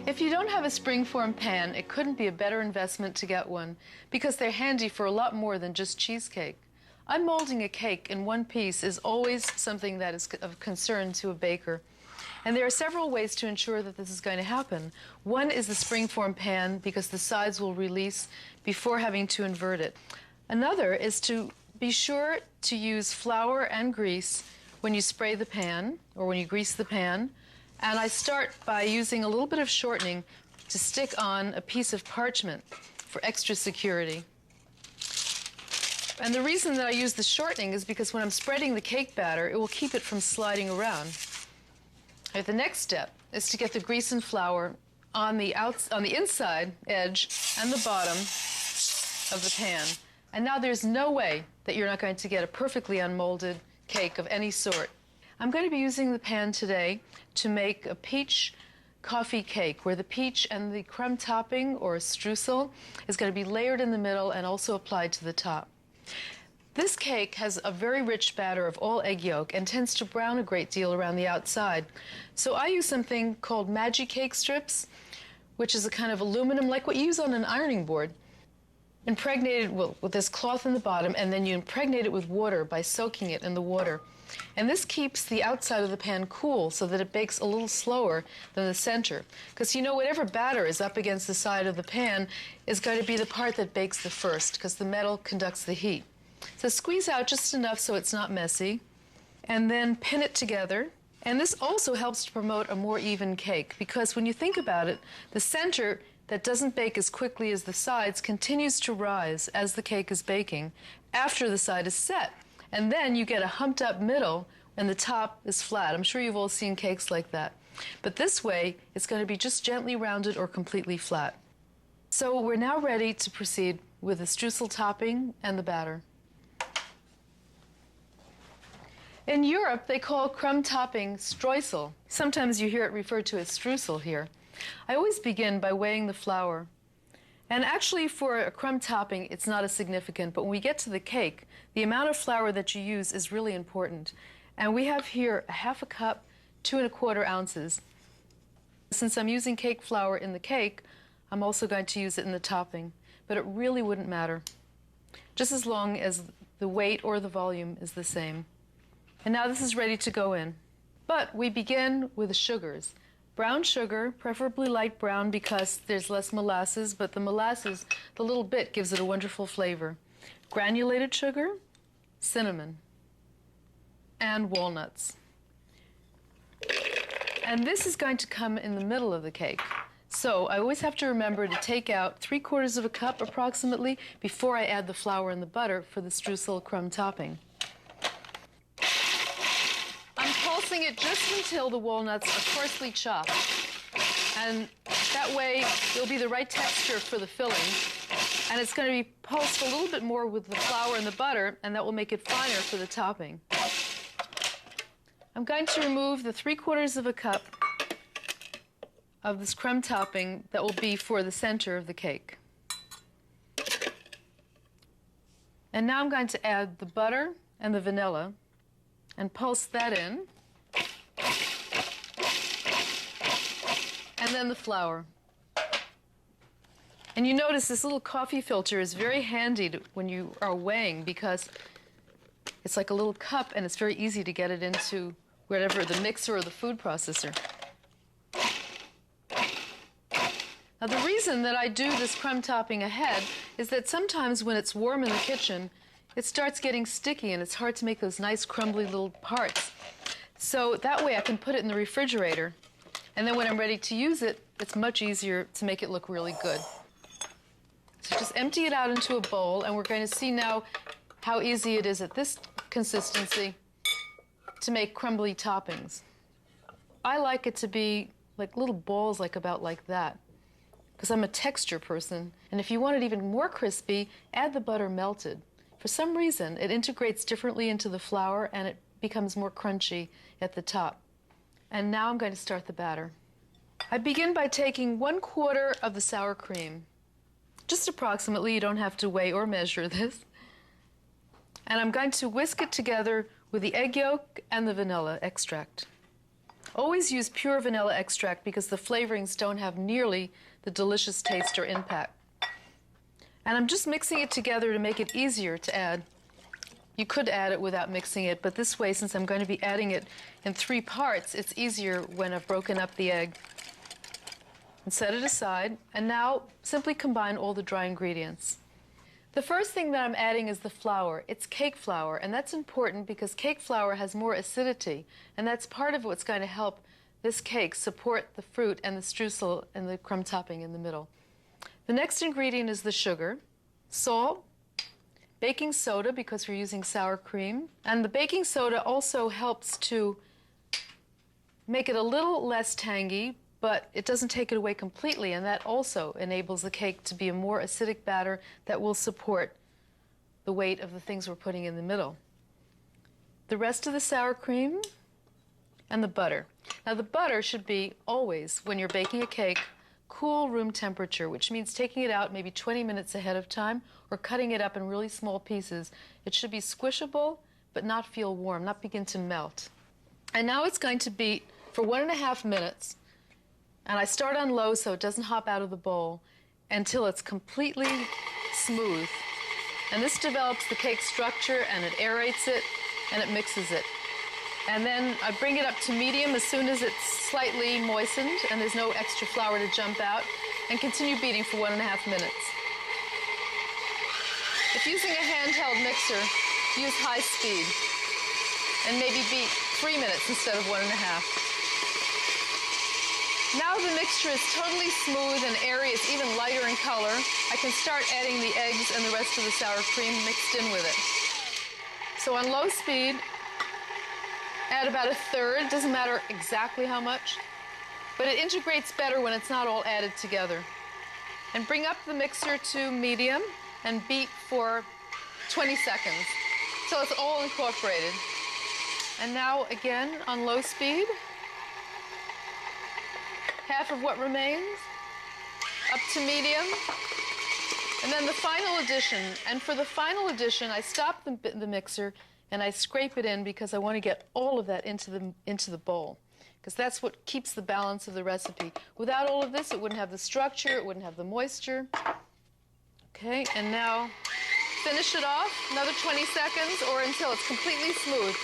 If you don't have a springform pan, it couldn't be a better investment to get one because they're handy for a lot more than just cheesecake. Unmolding a cake in one piece is always something that is of concern to a baker. And there are several ways to ensure that this is going to happen. One is the springform pan because the sides will release before having to invert it. Another is to be sure to use flour and grease when you spray the pan or when you grease the pan. And I start by using a little bit of shortening to stick on a piece of parchment for extra security. And the reason that I use the shortening is because when I'm spreading the cake batter, it will keep it from sliding around. The next step is to get the grease and flour on the inside edge and the bottom of the pan. And now there's no way that you're not going to get a perfectly unmolded cake of any sort. I'm going to be using the pan today to make a peach coffee cake where the peach and the crumb topping or streusel is going to be layered in the middle and also applied to the top. This cake has a very rich batter of all egg yolk and tends to brown a great deal around the outside. So I use something called Magic Cake strips, which is a kind of aluminum like what you use on an ironing board, impregnated with this cloth in the bottom, and then you impregnate it with water by soaking it in the water. And this keeps the outside of the pan cool so that it bakes a little slower than the center. Because you know, whatever batter is up against the side of the pan is going to be the part that bakes the first, because the metal conducts the heat. So squeeze out just enough so it's not messy, and then pin it together. And this also helps to promote a more even cake, because when you think about it, the center that doesn't bake as quickly as the sides continues to rise as the cake is baking after the side is set. And then you get a humped up middle and the top is flat. I'm sure you've all seen cakes like that. But this way, it's going to be just gently rounded or completely flat. So we're now ready to proceed with the streusel topping and the batter. In Europe, they call crumb topping Streusel. Sometimes you hear it referred to as streusel here. I always begin by weighing the flour. And actually, for a crumb topping, it's not as significant, but when we get to the cake, the amount of flour that you use is really important. And we have here a half a cup, 2 1/4 ounces. Since I'm using cake flour in the cake, I'm also going to use it in the topping, but it really wouldn't matter, just as long as the weight or the volume is the same. And now this is ready to go in. But we begin with the sugars. Brown sugar, preferably light brown because there's less molasses, but the molasses, the little bit, gives it a wonderful flavor. Granulated sugar, cinnamon, and walnuts. And this is going to come in the middle of the cake. So I always have to remember to take out 3/4 cup approximately before I add the flour and the butter for the streusel crumb topping. Pulsing it just until the walnuts are coarsely chopped. And that way, it'll be the right texture for the filling. And it's going to be pulsed a little bit more with the flour and the butter, and that will make it finer for the topping. I'm going to remove the 3/4 cup of this crumb topping that will be for the center of the cake. And now I'm going to add the butter and the vanilla and pulse that in. And then the flour. And you notice this little coffee filter is very handy when you are weighing because it's like a little cup and it's very easy to get it into whatever, the mixer or the food processor. Now the reason that I do this crumb topping ahead is that sometimes when it's warm in the kitchen, it starts getting sticky and it's hard to make those nice crumbly little parts. So that way I can put it in the refrigerator. And then when I'm ready to use it, it's much easier to make it look really good. So just empty it out into a bowl, and we're going to see now how easy it is at this consistency to make crumbly toppings. I like it to be like little balls, about like that, because I'm a texture person. And if you want it even more crispy, add the butter melted. For some reason, it integrates differently into the flour, and it becomes more crunchy at the top. And now I'm going to start the batter. I begin by taking 1/4 of the sour cream. Just approximately, you don't have to weigh or measure this. And I'm going to whisk it together with the egg yolk and the vanilla extract. Always use pure vanilla extract because the flavorings don't have nearly the delicious taste or impact. And I'm just mixing it together to make it easier to add. You could add it without mixing it, but this way, since I'm going to be adding it in 3 parts, it's easier when I've broken up the egg. And set it aside, and now simply combine all the dry ingredients. The first thing that I'm adding is the flour. It's cake flour, and that's important because cake flour has more acidity, and that's part of what's going to help this cake support the fruit and the streusel and the crumb topping in the middle. The next ingredient is the sugar, salt, baking soda because we're using sour cream, and the baking soda also helps to make it a little less tangy, but it doesn't take it away completely, and that also enables the cake to be a more acidic batter that will support the weight of the things we're putting in the middle. The rest of the sour cream and the butter. Now the butter should be always, when you're baking a cake, cool room temperature, which means taking it out maybe 20 minutes ahead of time or cutting it up in really small pieces. It should be squishable but not feel warm, not begin to melt. And now it's going to beat for 1.5 minutes. And I start on low so it doesn't hop out of the bowl until it's completely smooth. And this develops the cake structure, and it aerates it, and it mixes it. And then I bring it up to medium as soon as it's slightly moistened and there's no extra flour to jump out, and continue beating for 1.5 minutes. If using a handheld mixer, use high speed and maybe beat 3 minutes instead of 1.5. Now the mixture is totally smooth and airy, it's even lighter in color. I can start adding the eggs and the rest of the sour cream mixed in with it. So on low speed, add about 1/3, doesn't matter exactly how much, but it integrates better when it's not all added together. And bring up the mixer to medium and beat for 20 seconds, so it's all incorporated. And now again on low speed, half of what remains, up to medium, and then the final addition. And for the final addition, I stop the mixer and I scrape it in because I want to get all of that into the bowl, because that's what keeps the balance of the recipe. Without all of this, it wouldn't have the structure, it wouldn't have the moisture. Okay, and now finish it off, another 20 seconds or until it's completely smooth.